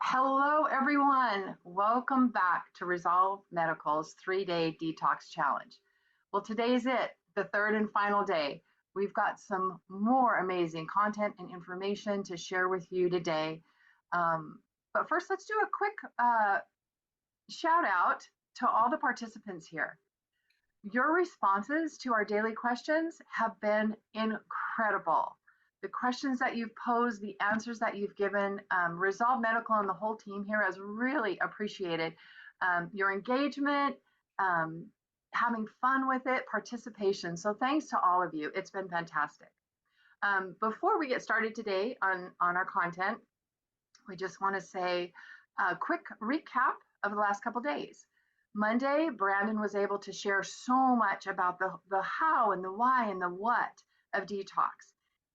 Hello, everyone. Welcome back to Resolve Medical's 3-day detox challenge. Well, today's it, the third and final day. We've got some more amazing content and information to share with you today. But first, let's do a quick shout out to all the participants here. Your responses to our daily questions have been incredible. The questions that you've posed, the answers that you've given, Resolve Medical and the whole team here has really appreciated your engagement, um, having fun with it, participation. So thanks to all of you. It's been fantastic. Before we get started today on our content, we just want to say a quick recap of the last couple days. Monday, Brandon was able to share so much about the how and the why and the what of detox.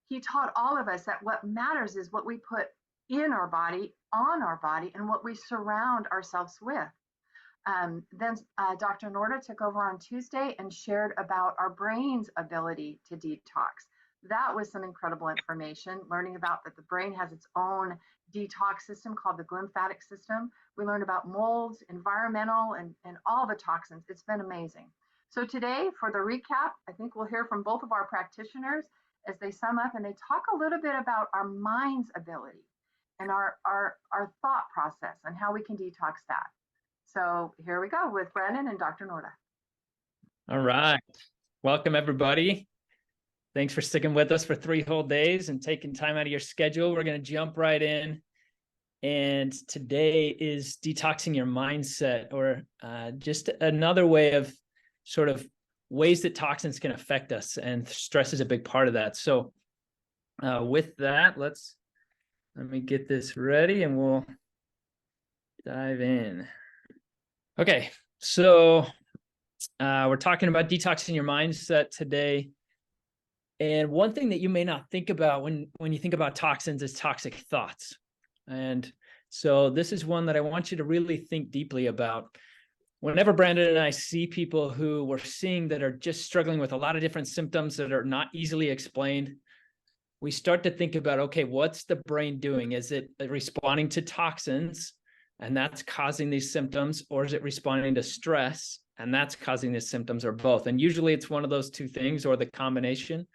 He taught all of us that what matters is what we put in our body, on our body, and what we surround ourselves with. Then Dr. Norda took over on Tuesday and shared about our brain's ability to detox. That was some incredible information, learning about that the brain has its own detox system called the glymphatic system. We learned about molds, environmental, and all the toxins. It's been amazing. So today, for the recap, I think we'll hear from both of our practitioners as they sum up and they talk a little bit about our mind's ability and our thought process and how we can detox that. So here we go with Brandon and Dr. Norda. All right. Welcome, everybody. Thanks for sticking with us for 3 whole days and taking time out of your schedule. We're going to jump right in. And today is detoxing your mindset, or just another way of sort of ways that toxins can affect us, and stress is a big part of that. So with that, let me get this ready and we'll dive in. Okay, so we're talking about detoxing your mindset today. And one thing that you may not think about when you think about toxins is toxic thoughts. And so this is one that I want you to really think deeply about. Whenever Brandon and I see people who we're seeing that are just struggling with a lot of different symptoms that are not easily explained, we start to think about, okay, what's the brain doing? Is it responding to toxins and that's causing these symptoms, or is it responding to stress and that's causing these symptoms, or both? And usually it's one of those two things or the combination.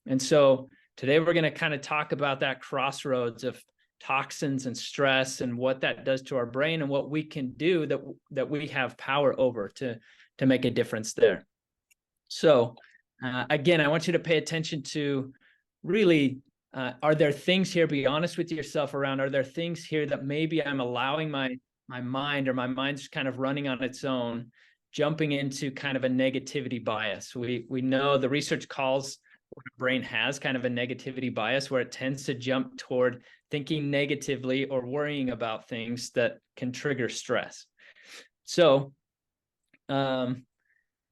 And so today we're going to kind of talk about that crossroads of toxins and stress and what that does to our brain and what we can do that we have power over to make a difference there. So again, I want you to pay attention to really, are there things here, be honest with yourself around, are there things here that maybe I'm allowing my mind, or my mind's kind of running on its own, jumping into kind of a negativity bias. We know the research calls what the brain has kind of a negativity bias, where it tends to jump toward thinking negatively or worrying about things that can trigger stress. So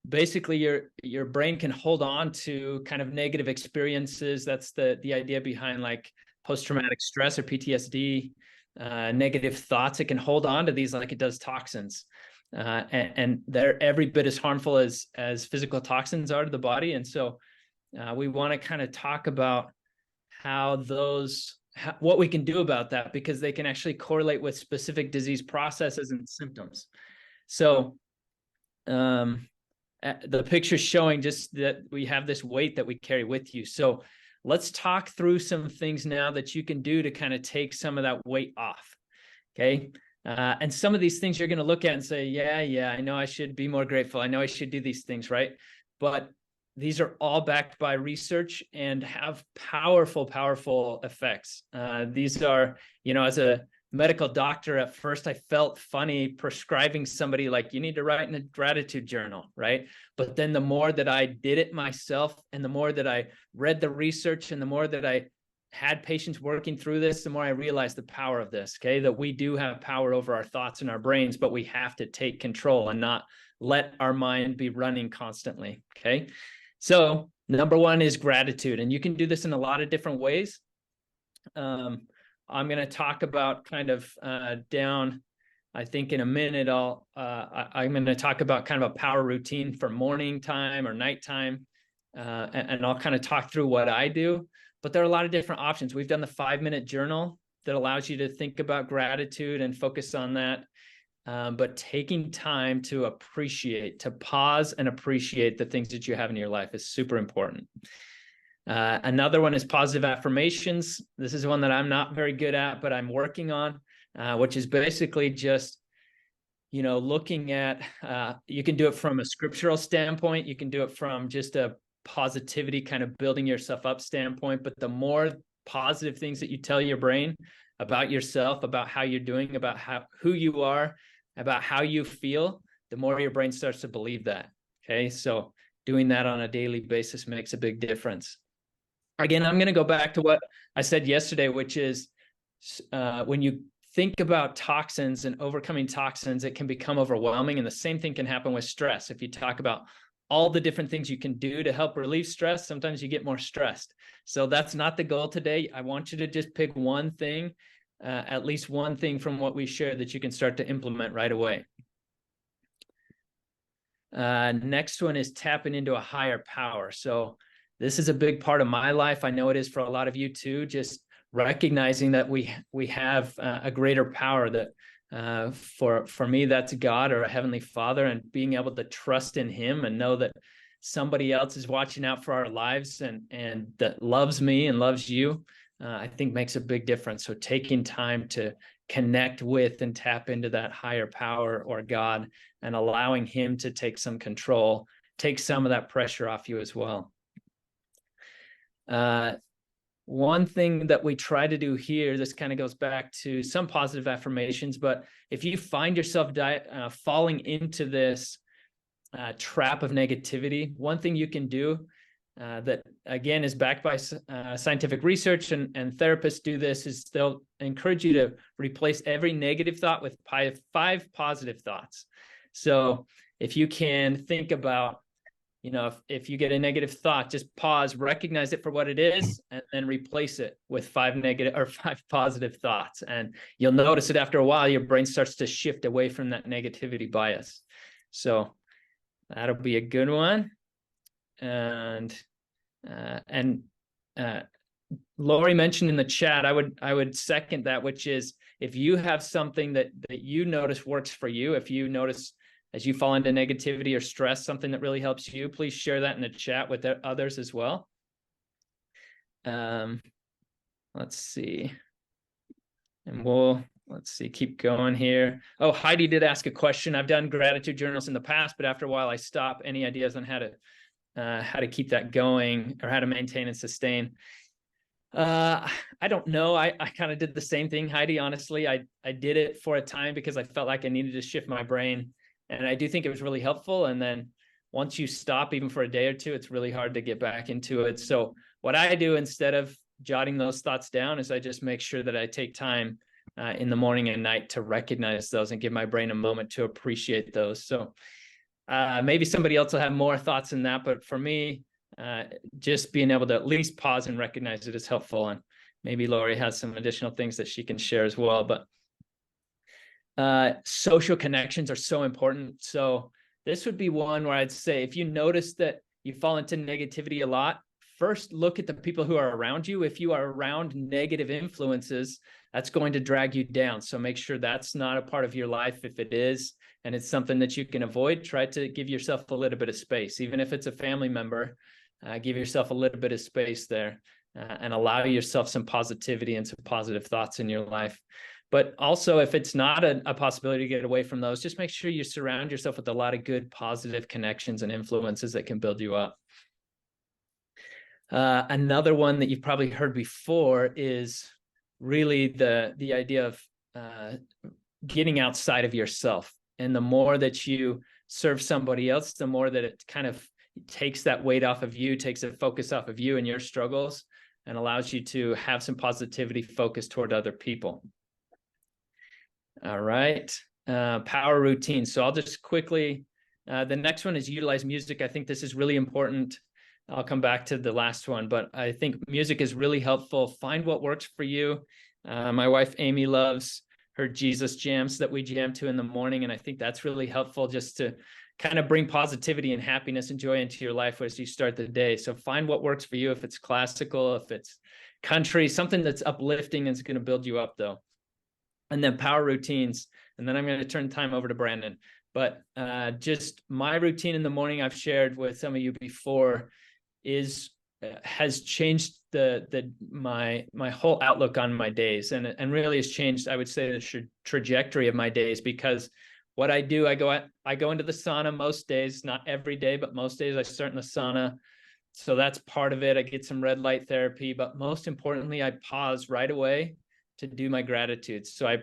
basically your brain can hold on to kind of negative experiences. That's the idea behind like post-traumatic stress or PTSD, negative thoughts. It can hold on to these like it does toxins. And they're every bit as harmful as physical toxins are to the body. And so we want to kind of talk about what we can do about that, because they can actually correlate with specific disease processes and symptoms. So the picture's showing just that we have this weight that we carry with you. So let's talk through some things now that you can do to kind of take some of that weight off. Okay. And some of these things you're going to look at and say, yeah, I know I should be more grateful. I know I should do these things, right? But these are all backed by research and have powerful effects. These are, as a medical doctor, at first I felt funny prescribing somebody like, you need to write in a gratitude journal, right? But then the more that I did it myself, and the more that I read the research, and the more that I had patients working through this, the more I realized the power of this, okay? That we do have power over our thoughts and our brains, but we have to take control and not let our mind be running constantly, okay? So number one is gratitude, and you can do this in a lot of different ways. I'm going to talk about kind of down, I think in a minute, I'm going to talk about kind of a power routine for morning time or nighttime, and I'll kind of talk through what I do. But there are a lot of different options. We've done the 5-minute journal. that allows you to think about gratitude and focus on that. But taking time to appreciate, to pause and appreciate the things that you have in your life is super important. Another one is positive affirmations. This is one that I'm not very good at, but I'm working on, which is basically just, looking at, you can do it from a scriptural standpoint. You can do it from just a positivity, kind of building yourself up standpoint. But the more positive things that you tell your brain about yourself, about how you're doing, about who you are, about how you feel, the more your brain starts to believe that. Okay. So doing that on a daily basis makes a big difference. Again, I'm going to go back to what I said yesterday, which is when you think about toxins and overcoming toxins, it can become overwhelming. And the same thing can happen with stress. If you talk about all the different things you can do to help relieve stress, sometimes you get more stressed. So that's not the goal today. I want you to just pick one thing, at least one thing from what we shared that you can start to implement right away. Next one is tapping into a higher power. So this is a big part of my life. I know it is for a lot of you too, just recognizing that we have a greater power, that for me, that's God or a heavenly Father, and being able to trust in him and know that somebody else is watching out for our lives and that loves me and loves you, I think makes a big difference. So taking time to connect with and tap into that higher power or God and allowing him to take some control, take some of that pressure off you as well. One thing that we try to do here, this kind of goes back to some positive affirmations, but if you find yourself falling into this trap of negativity, one thing you can do that, again, is backed by scientific research, and therapists do this, is they'll encourage you to replace every negative thought with 5 positive thoughts. So if you can think about, if you get a negative thought, just pause, recognize it for what it is, and then replace it with 5 positive thoughts. And you'll notice that after a while, your brain starts to shift away from that negativity bias. So that'll be a good one. And Lori mentioned in the chat, I would second that, which is if you have something that you notice works for you, if you notice as you fall into negativity or stress, something that really helps you, please share that in the chat with others as well. Let's see. And let's see, keep going here. Oh, Heidi did ask a question. I've done gratitude journals in the past, but after a while I stop. Any ideas on how to keep that going or how to maintain and sustain? I don't know. I kind of did the same thing, Heidi. Honestly, I did it for a time because I felt like I needed to shift my brain. And I do think it was really helpful. And then once you stop, even for a day or two, it's really hard to get back into it. So what I do instead of jotting those thoughts down is I just make sure that I take time in the morning and night to recognize those and give my brain a moment to appreciate those. So maybe somebody else will have more thoughts in that. But for me, just being able to at least pause and recognize it is helpful. And maybe Lori has some additional things that she can share as well. But social connections are so important. So this would be one where I'd say, if you notice that you fall into negativity a lot, first look at the people who are around you. If you are around negative influences, that's going to drag you down. So make sure that's not a part of your life. If it is, and it's something that you can avoid, try to give yourself a little bit of space. Even if it's a family member, give yourself a little bit of space there and allow yourself some positivity and some positive thoughts in your life. But also, if it's not a possibility to get away from those, just make sure you surround yourself with a lot of good, positive connections and influences that can build you up. Another one that you've probably heard before is really the idea of getting outside of yourself. And the more that you serve somebody else, the more that it kind of takes that weight off of you, takes a focus off of you and your struggles, and allows you to have some positivity focused toward other people. All right. Power routine. So I'll just quickly, the next one is utilize music. I think this is really important. I'll come back to the last one, but I think music is really helpful. Find what works for you. My wife, Amy, loves her Jesus jams that we jam to in the morning. And I think that's really helpful just to kind of bring positivity and happiness and joy into your life as you start the day. So find what works for you. If it's classical, if it's country, something that's uplifting and is going to build you up though. And then power routines. And then I'm going to turn time over to Brandon. But just my routine in the morning, I've shared with some of you before, has changed my whole outlook on my days, and really has changed, I would say, the trajectory of my days. Because what I do, I go into the sauna most days, not every day, but most days I start in the sauna. So that's part of it. I get some red light therapy, but most importantly, I pause right away to do my gratitude. So I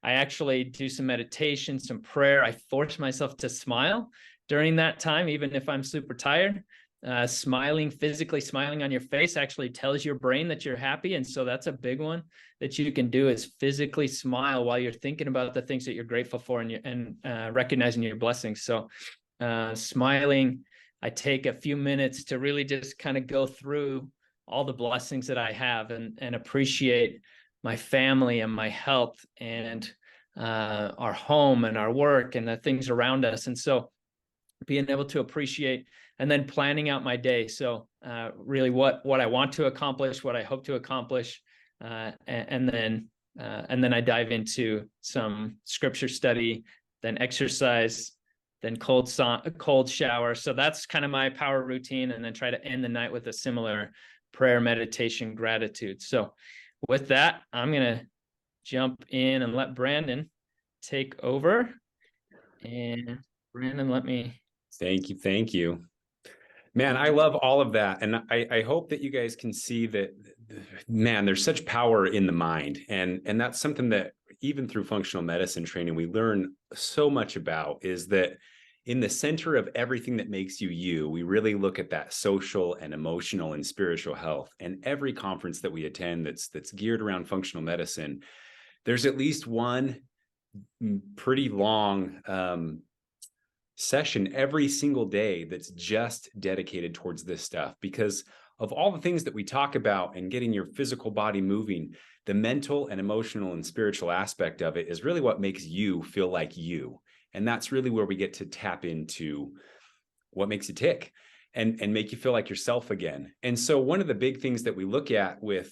actually do some meditation, some prayer. I force myself to smile during that time, even if I'm super tired. Physically smiling on your face actually tells your brain that you're happy. And so that's a big one that you can do, is physically smile while you're thinking about the things that you're grateful for and recognizing your blessings. So smiling, I take a few minutes to really just kind of go through all the blessings that I have and appreciate my family and my health and our home and our work and the things around us. And so being able to appreciate, and then planning out my day. So really what I want to accomplish, what I hope to accomplish, and then I dive into some scripture study, then exercise, then cold shower. So that's kind of my power routine, and then try to end the night with a similar prayer, meditation, gratitude. So with that, I'm going to jump in and let Brandon take over. And Brandon, let me. Thank you. Man, I love all of that. And I hope that you guys can see that, man, there's such power in the mind. And that's something that even through functional medicine training, we learn so much about, is that in the center of everything that makes you, we really look at that social and emotional and spiritual health. And every conference that we attend that's geared around functional medicine, there's at least one pretty long session every single day that's just dedicated towards this stuff. Because of all the things that we talk about and getting your physical body moving, the mental and emotional and spiritual aspect of it is really what makes you feel like you. And that's really where we get to tap into what makes you tick and make you feel like yourself again. And so one of the big things that we look at with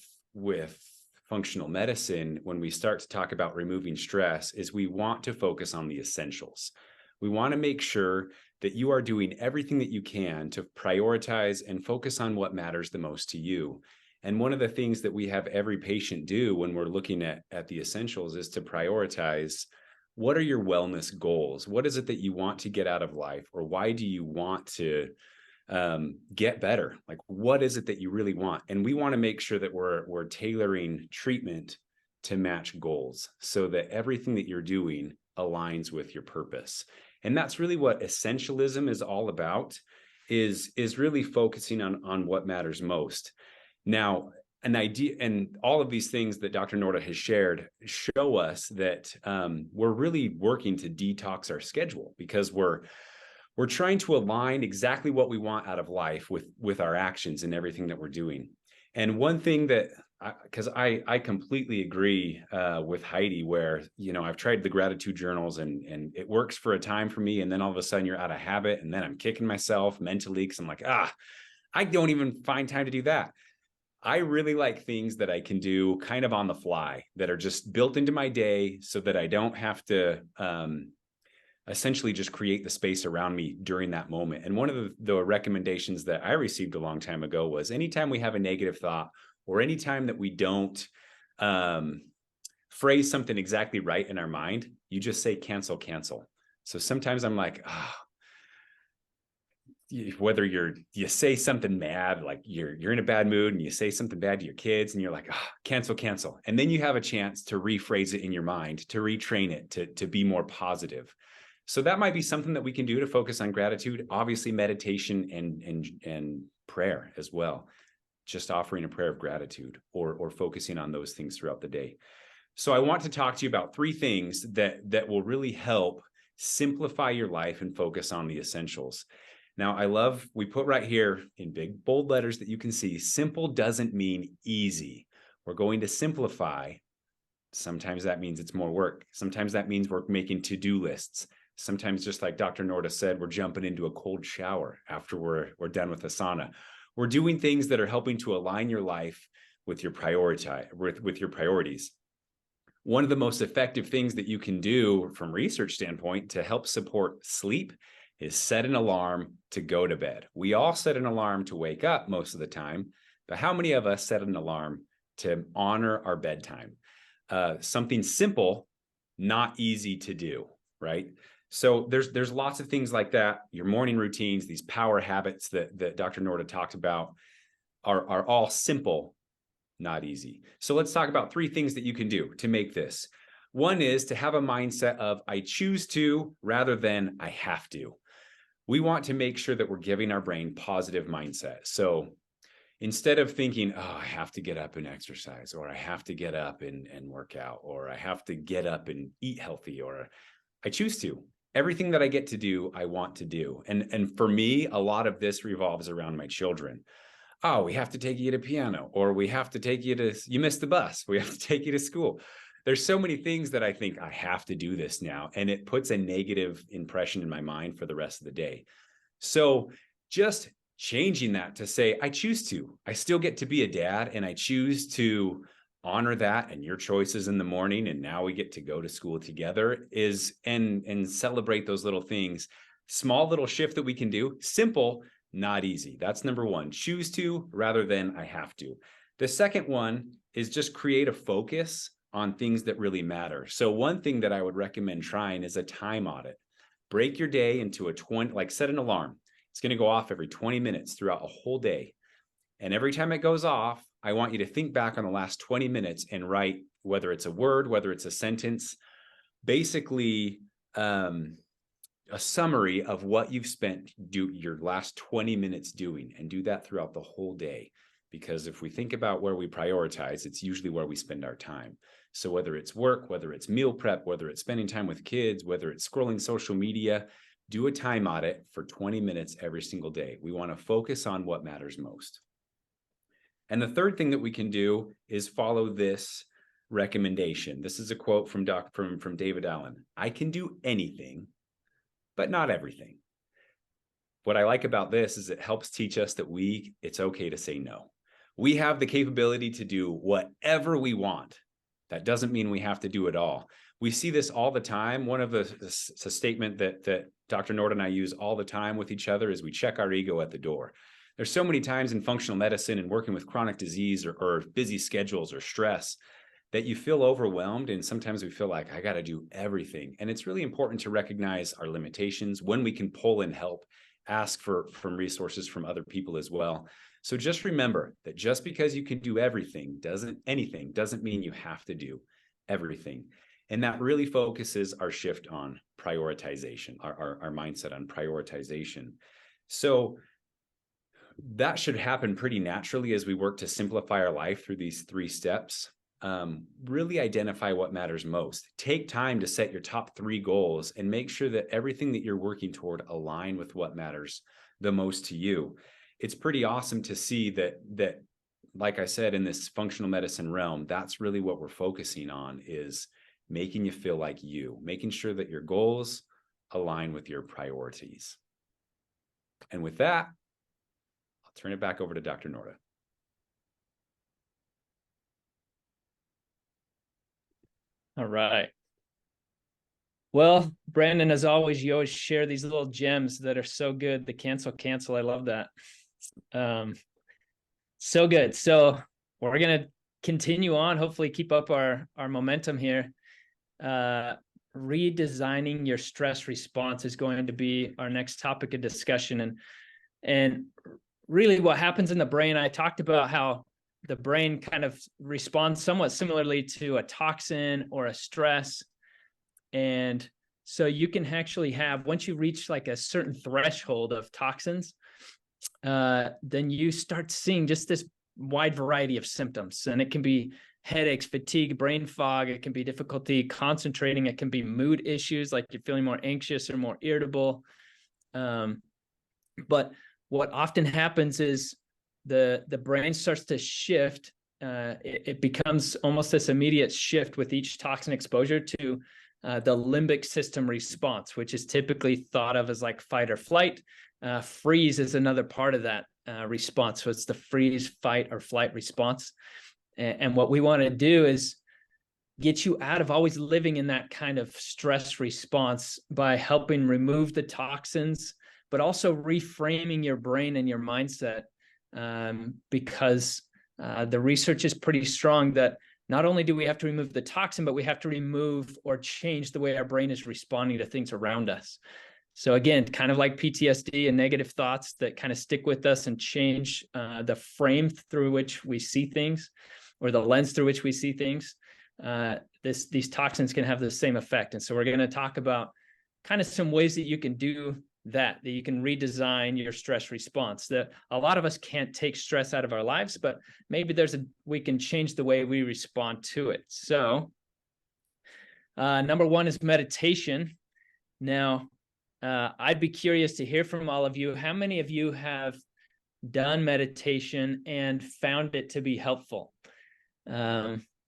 functional medicine when we start to talk about removing stress is we want to focus on the essentials. We want to make sure that you are doing everything that you can to prioritize and focus on what matters the most to you. And one of the things that we have every patient do when we're looking at the essentials is to prioritize, what are your wellness goals? What is it that you want to get out of life? Or why do you want to get better? Like, what is it that you really want? And we want to make sure that we're tailoring treatment to match goals so that everything that you're doing aligns with your purpose. And that's really what essentialism is all about, is really focusing on what matters most. Now, an idea, and all of these things that Dr. Norda has shared show us that we're really working to detox our schedule, because we're trying to align exactly what we want out of life with our actions and everything that we're doing. And one thing that, because I completely agree with Heidi, where, I've tried the gratitude journals and it works for a time for me. And then all of a sudden you're out of habit, and then I'm kicking myself mentally because I'm like, I don't even find time to do that. I really like things that I can do kind of on the fly, that are just built into my day so that I don't have to essentially just create the space around me during that moment. And one of the recommendations that I received a long time ago was, anytime we have a negative thought, or anytime that we don't phrase something exactly right in our mind, you just say cancel. So sometimes I'm like, whether you say something mad, like you're in a bad mood and you say something bad to your kids and you're like, cancel. And then you have a chance to rephrase it in your mind, to retrain it, to be more positive. So that might be something that we can do to focus on gratitude. Obviously, meditation and prayer as well. Just offering a prayer of gratitude or focusing on those things throughout the day. So I want to talk to you about 3 things that will really help simplify your life and focus on the essentials. Now, we put right here in big, bold letters that you can see, simple doesn't mean easy. We're going to simplify. Sometimes that means it's more work. Sometimes that means we're making to-do lists. Sometimes, just like Dr. Norda said, we're jumping into a cold shower after we're done with the sauna. We're doing things that are helping to align your life with your with your priorities. One of the most effective things that you can do from research standpoint to help support sleep is set an alarm to go to bed. We all set an alarm to wake up most of the time, but how many of us set an alarm to honor our bedtime? Something simple, not easy to do, right? So there's lots of things like that. Your morning routines, these power habits that Dr. Norda talked about are all simple, not easy. So let's talk about 3 things that you can do to make this. One is to have a mindset of I choose to rather than I have to. We want to make sure that we're giving our brain positive mindset. So instead of thinking, oh, I have to get up and exercise, or I have to get up and work out, or I have to get up and eat healthy, or I choose to. Everything that I get to do, I want to do. And for me, a lot of this revolves around my children. Oh, we have to take you to piano, or we have to take you to, you missed the bus. We have to take you to school. There's so many things that I think I have to do this now, and it puts a negative impression in my mind for the rest of the day. So just changing that to say, I choose to, I still get to be a dad, and I choose to honor that and your choices in the morning. And now we get to go to school together and celebrate those little things. Small little shift that we can do, simple, not easy. That's number 1. Choose to rather than I have to. The second one is just create a focus on things that really matter. So one thing that I would recommend trying is a time audit. Break your day into set an alarm. It's going to go off every 20 minutes throughout a whole day. And every time it goes off, I want you to think back on the last 20 minutes and write, whether it's a word, whether it's a sentence, basically, a summary of what you've spent your last 20 minutes doing, and do that throughout the whole day. Because if we think about where we prioritize, it's usually where we spend our time. So whether it's work, whether it's meal prep, whether it's spending time with kids, whether it's scrolling social media, do a time audit for 20 minutes every single day. We want to focus on what matters most. And the third thing that we can do is follow this recommendation. This is a quote from David Allen. I can do anything, but not everything. What I like about this is it helps teach us that it's okay to say no. We have the capability to do whatever we want. That doesn't mean we have to do it all. We see this all the time. One of the statement that Dr. Norda and I use all the time with each other is we check our ego at the door. There's so many times in functional medicine and working with chronic disease or busy schedules or stress that you feel overwhelmed, and sometimes we feel like I got to do everything. And it's really important to recognize our limitations, when we can pull in help, ask from resources from other people as well. So just remember that just because you can do everything doesn't mean you have to do everything. And that really focuses our shift on prioritization, our mindset on prioritization. So that should happen pretty naturally as we work to simplify our life through these 3 steps. Really identify what matters most. Take time to set your top 3 goals and make sure that everything that you're working toward align with what matters the most to you. It's pretty awesome to see that, like I said, in this functional medicine realm, that's really what we're focusing on, is making you feel like you, making sure that your goals align with your priorities. And with that, I'll turn it back over to Dr. Norda. All right. Well, Brandon, as always, you always share these little gems that are so good. The cancel. I love that. So good. So we're going to continue on, hopefully keep up our momentum here. Redesigning your stress response is going to be our next topic of discussion. And really what happens in the brain, I talked about how the brain kind of responds somewhat similarly to a toxin or a stress. And so you can actually have, once you reach like a certain threshold of toxins, then you start seeing just this wide variety of symptoms. And it can be headaches, fatigue, brain fog. It can be difficulty concentrating. It can be mood issues, like you're feeling more anxious or more irritable. But what often happens is the brain starts to shift. It becomes almost this immediate shift with each toxin exposure to the limbic system response, which is typically thought of as like fight or flight. Freeze is another part of that response. So it's the freeze, fight, or flight response. And what we want to do is get you out of always living in that kind of stress response by helping remove the toxins, but also reframing your brain and your mindset. Because the research is pretty strong that not only do we have to remove the toxin, but we have to remove or change the way our brain is responding to things around us. So again, kind of like PTSD and negative thoughts that kind of stick with us and change the frame through which we see things, or the lens through which we see things. These toxins can have the same effect. And so we're going to talk about kind of some ways that you can do that you can redesign your stress response. That a lot of us can't take stress out of our lives, but maybe we can change the way we respond to it. So number one is meditation. Now, I'd be curious to hear from all of you. How many of you have done meditation and found it to be helpful?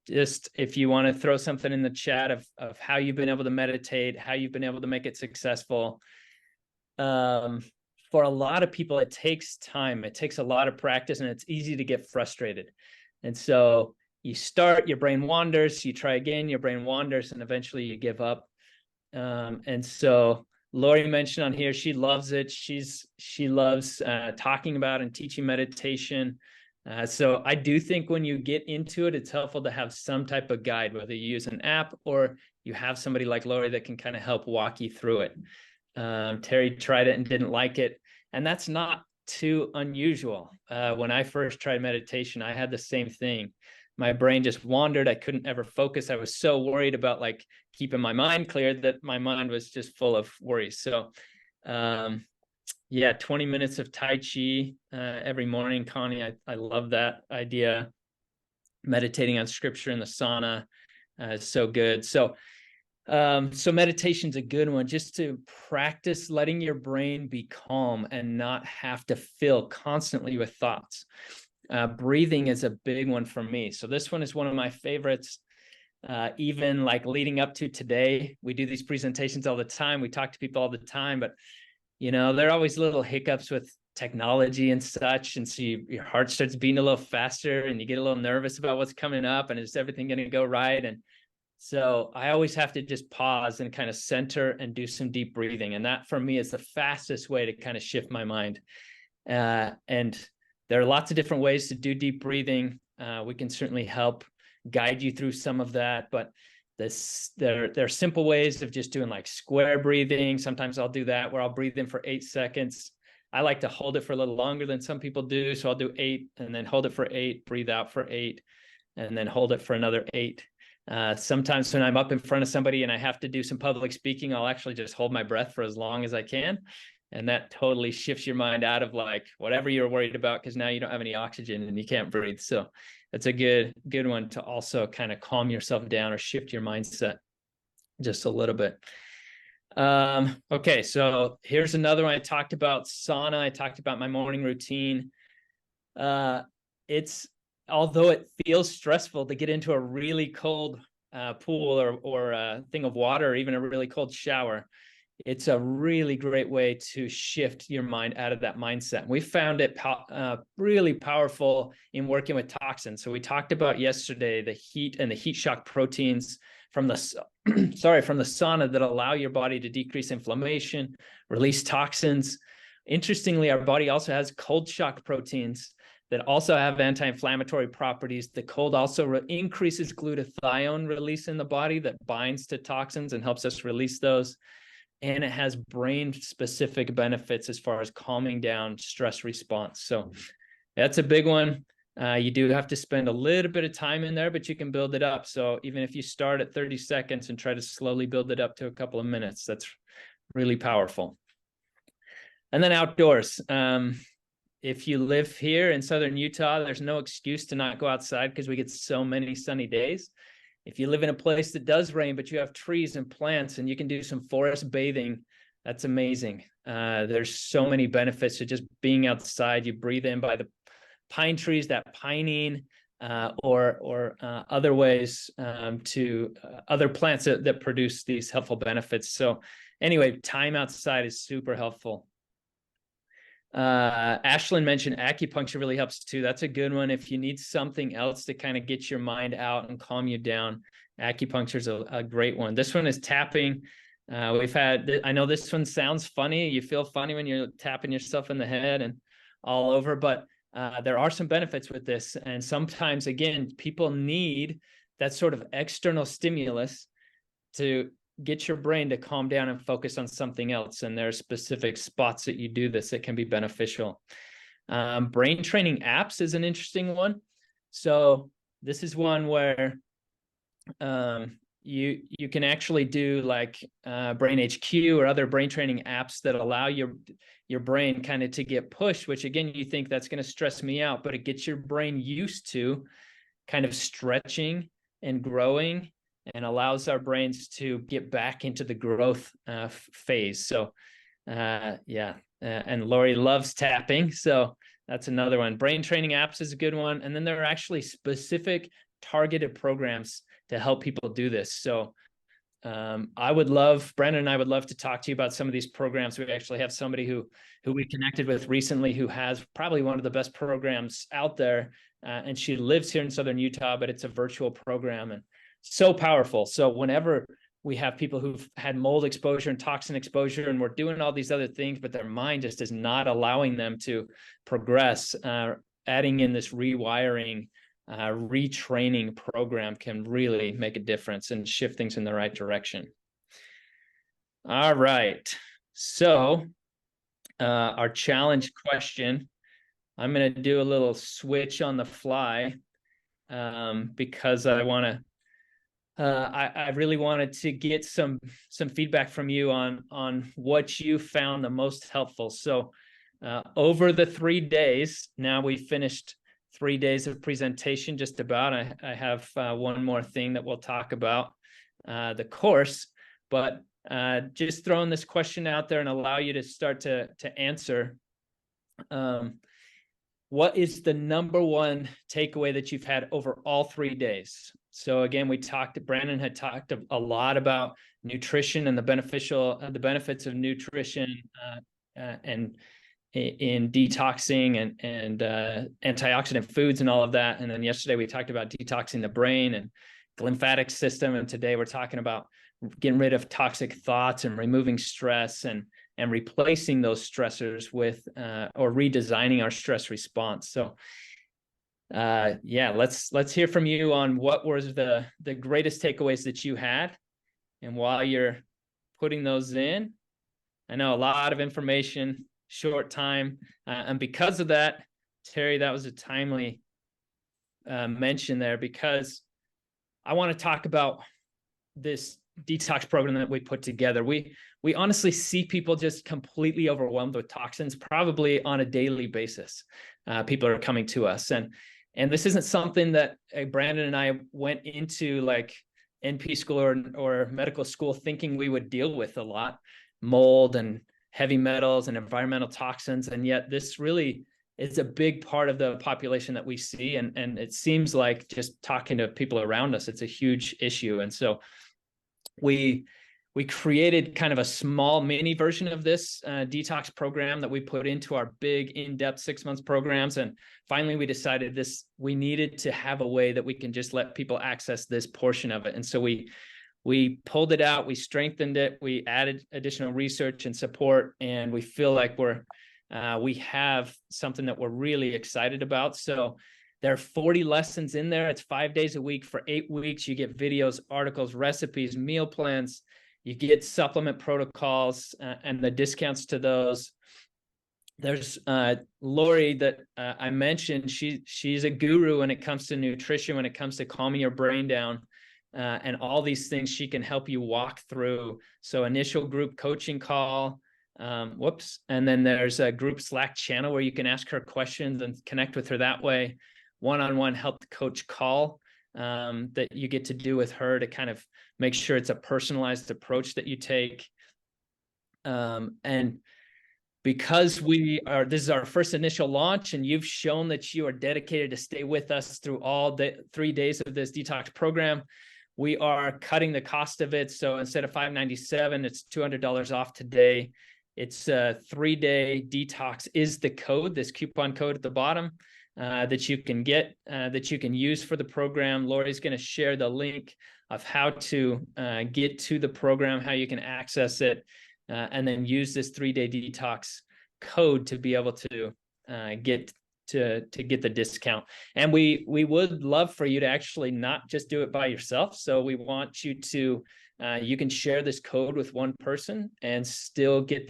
Just if you want to throw something in the chat of how you've been able to meditate, how you've been able to make it successful. For a lot of people, it takes time. It takes a lot of practice, and it's easy to get frustrated. And so you start, your brain wanders, you try again, your brain wanders, and eventually you give up. And so Lori mentioned on here, she loves it. She loves talking about and teaching meditation. So I do think when you get into it, it's helpful to have some type of guide, whether you use an app or you have somebody like Lori that can kind of help walk you through it. Terry tried it and didn't like it. And that's not too unusual. When I first tried meditation, I had the same thing. My brain just wandered. I couldn't ever focus. I was so worried about like keeping my mind clear that my mind was just full of worries. So, yeah, 20 minutes of Tai Chi every morning, Connie. I love that idea. Meditating on scripture in the sauna is so good. So meditation's a good one, just to practice letting your brain be calm and not have to fill constantly with thoughts. Breathing is a big one for me. So this one is one of my favorites. Even like leading up to today, we do these presentations all the time. We talk to people all the time, but there are always little hiccups with technology and such. And so your heart starts beating a little faster and you get a little nervous about what's coming up and is everything going to go right? And so I always have to just pause and kind of center and do some deep breathing. And that for me is the fastest way to kind of shift my mind. And there are lots of different ways to do deep breathing. We can certainly help guide you through some of that, but there are simple ways of just doing like square breathing. Sometimes I'll do that where I'll breathe in for 8 seconds. I like to hold it for a little longer than some people do. So I'll do 8 and then hold it for 8, breathe out for 8, and then hold it for another 8. Sometimes when I'm up in front of somebody and I have to do some public speaking, I'll actually just hold my breath for as long as I can. And that totally shifts your mind out of like whatever you're worried about, because now you don't have any oxygen and you can't breathe. So that's a good one to also kind of calm yourself down or shift your mindset just a little bit. Okay, so here's another one. I talked about sauna. I talked about my morning routine. Although it feels stressful to get into a really cold pool or a thing of water, or even a really cold shower, it's a really great way to shift your mind out of that mindset. We found it really powerful in working with toxins. So we talked about yesterday the heat and the heat shock proteins from the sauna that allow your body to decrease inflammation, release toxins. Interestingly, our body also has cold shock proteins that also have anti-inflammatory properties. The cold also increases glutathione release in the body that binds to toxins and helps us release those. And it has brain-specific benefits as far as calming down stress response. So that's a big one. You do have to spend a little bit of time in there, but you can build it up. So even if you start at 30 seconds and try to slowly build it up to a couple of minutes, that's really powerful. And then outdoors. If you live here in Southern Utah, there's no excuse to not go outside because we get so many sunny days. If you live in a place that does rain, but you have trees and plants and you can do some forest bathing, that's amazing. There's so many benefits to just being outside. You breathe in by the pine trees, that pinene, or other ways to other plants that produce these helpful benefits. So anyway, time outside is super helpful. Ashlyn mentioned acupuncture really helps too. That's a good one. If you need something else to kind of get your mind out and calm you down, acupuncture is a great one. This one is tapping. I know this one sounds funny. You feel funny when you're tapping yourself in the head and all over, but there are some benefits with this. And sometimes, again, people need that sort of external stimulus to get your brain to calm down and focus on something else. And there are specific spots that you do this that can be beneficial. Brain training apps is an interesting one. So this is one where you can actually do like Brain HQ or other brain training apps that allow your brain kind of to get pushed, which again, you think that's going to stress me out, but it gets your brain used to kind of stretching and growing, and allows our brains to get back into the growth phase. So and Lori loves tapping. So that's another one. Brain training apps is a good one. And then there are actually specific targeted programs to help people do this. So Brandon and I would love to talk to you about some of these programs. We actually have somebody who we connected with recently who has probably one of the best programs out there. And she lives here in Southern Utah, but it's a virtual program and so powerful. So whenever we have people who've had mold exposure and toxin exposure, and we're doing all these other things, but their mind just is not allowing them to progress, adding in this rewiring, retraining program can really make a difference and shift things in the right direction. All right. So our challenge question, I'm going to do a little switch on the fly because I really wanted to get some feedback from you on what you found the most helpful. So over the 3 days, now we finished 3 days of presentation just about. I have one more thing that we'll talk about, the course, but just throwing this question out there and allow you to start to answer. What is the number one takeaway that you've had over all 3 days? So again, Brandon had talked a lot about nutrition and the benefits of nutrition and in detoxing and antioxidant foods and all of that. And then yesterday we talked about detoxing the brain and lymphatic system. And today we're talking about getting rid of toxic thoughts and removing stress and replacing those stressors with or redesigning our stress response. So let's hear from you on what was the greatest takeaways that you had. And while you're putting those in, I know a lot of information, short time. And because of that, Terry, that was a timely mention there, because I want to talk about this detox program that we put together. We honestly see people just completely overwhelmed with toxins, probably on a daily basis. People are coming to us, and this isn't something that Brandon and I went into like NP school or medical school thinking we would deal with a lot, mold and heavy metals and environmental toxins. And yet this really is a big part of the population that we see. And it seems like, just talking to people around us, it's a huge issue. And so we created kind of a small mini version of this detox program that we put into our big in-depth 6 months programs. And finally, we decided we needed to have a way that we can just let people access this portion of it. And so we pulled it out, we strengthened it, we added additional research and support, and we feel like we have something that we're really excited about. So there are 40 lessons in there. It's 5 days a week for 8 weeks. You get videos, articles, recipes, meal plans. You get supplement protocols and the discounts to those. There's Lori that I mentioned. She's a guru when it comes to nutrition, when it comes to calming your brain down, and all these things she can help you walk through. So initial group coaching call, and then there's a group Slack channel where you can ask her questions and connect with her that way. One-on-one health coach call that you get to do with her to kind of make sure it's a personalized approach that you take. And because this is our first initial launch, and you've shown that you are dedicated to stay with us through all the 3 days of this detox program, we are cutting the cost of it. So instead of $597, it's $200 off today. It's a 3-day detox is the code, this coupon code at the bottom that you can get, that you can use for the program. Lori's going to share the link of how to get to the program, how you can access it, and then use this 3-day detox code to be able to get the discount. And we would love for you to actually not just do it by yourself. So we want you to you can share this code with one person and still get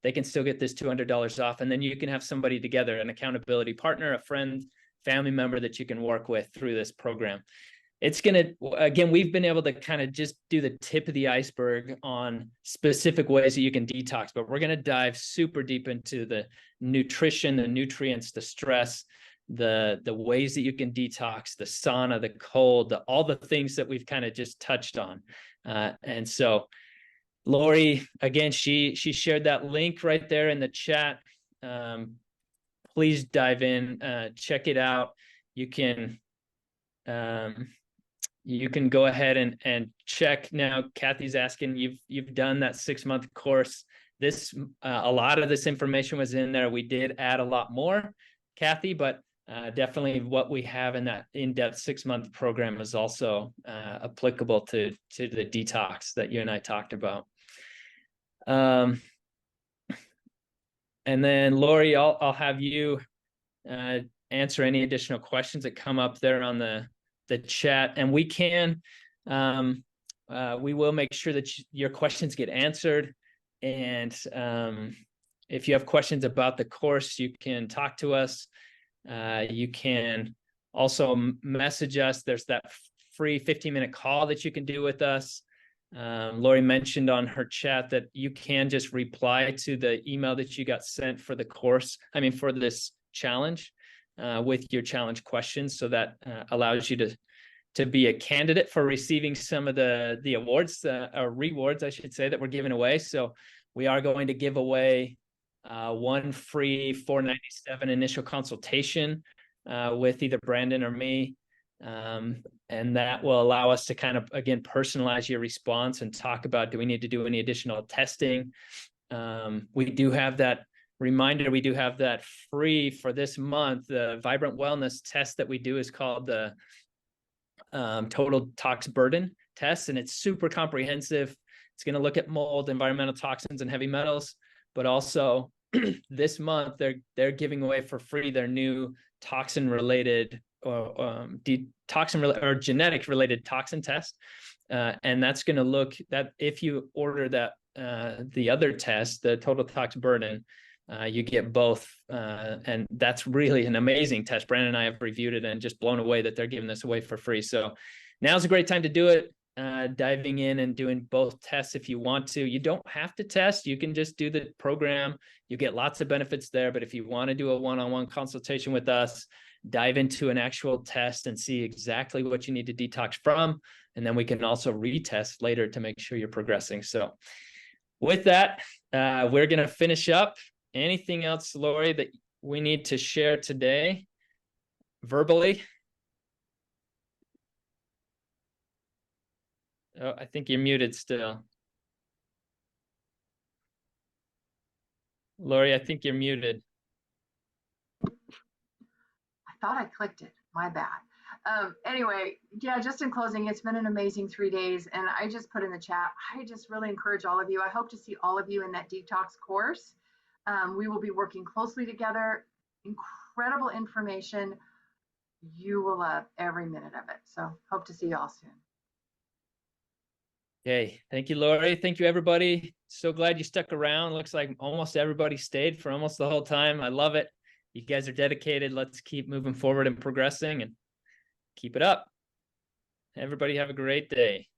they can still get this $200 off. And then you can have somebody together, an accountability partner, a friend, family member that you can work with through this program. It's going to, again, we've been able to kind of just do the tip of the iceberg on specific ways that you can detox, but we're going to dive super deep into the nutrition, the nutrients, the stress, the ways that you can detox, the sauna, the cold, all the things that we've kind of just touched on. And so Lori, again, she shared that link right there in the chat. Please dive in, check it out. You can go ahead and check now. Kathy's asking, you've done that 6-month course. This a lot of this information was in there. We did add a lot more, Kathy, but definitely what we have in that in-depth 6-month program is also applicable to the detox that you and I talked about. And then Lori, I'll have you answer any additional questions that come up there on the chat, and we will make sure that your questions get answered. And if you have questions about the course, you can talk to us. You can also message us. There's that free 15-minute call that you can do with us. Lori mentioned on her chat that you can just reply to the email that you got sent for the course, for this challenge, with your challenge questions. So that allows you to be a candidate for receiving some of the awards, or rewards, I should say, that we're giving away. So we are going to give away one free $497 initial consultation with either Brandon or me. And that will allow us to kind of, again, personalize your response and talk about, do we need to do any additional testing? We do have that reminder. We do have that free for this month. The Vibrant Wellness test that we do is called the Total Tox Burden test, and it's super comprehensive. It's going to look at mold, environmental toxins, and heavy metals, but also this month they're giving away for free their new toxin-related or genetic related toxin test, and that's going to look that if you order that the other test, the Total Tox Burden, you get both, and that's really an amazing test. Brandon and I have reviewed it and just blown away that they're giving this away for free. So now's a great time to do it, diving in and doing both tests if you want to. You don't have to test. You can just do the program. You get lots of benefits there. But if you want to do a one-on-one consultation with us, dive into an actual test and see exactly what you need to detox from. And then we can also retest later to make sure you're progressing. So with that, we're going to finish up. Anything else, Lori, that we need to share today verbally? Oh, I think you're muted still. Lori, I think you're muted. I thought I clicked it. My bad. Anyway, yeah, just in closing, it's been an amazing 3 days. And I just put in the chat, I just really encourage all of you. I hope to see all of you in that detox course. We will be working closely together. Incredible information. You will love every minute of it. So hope to see you all soon. Okay. Thank you, Lori. Thank you, everybody. So glad you stuck around. Looks like almost everybody stayed for almost the whole time. I love it. You guys are dedicated. Let's keep moving forward and progressing and keep it up. Everybody have a great day.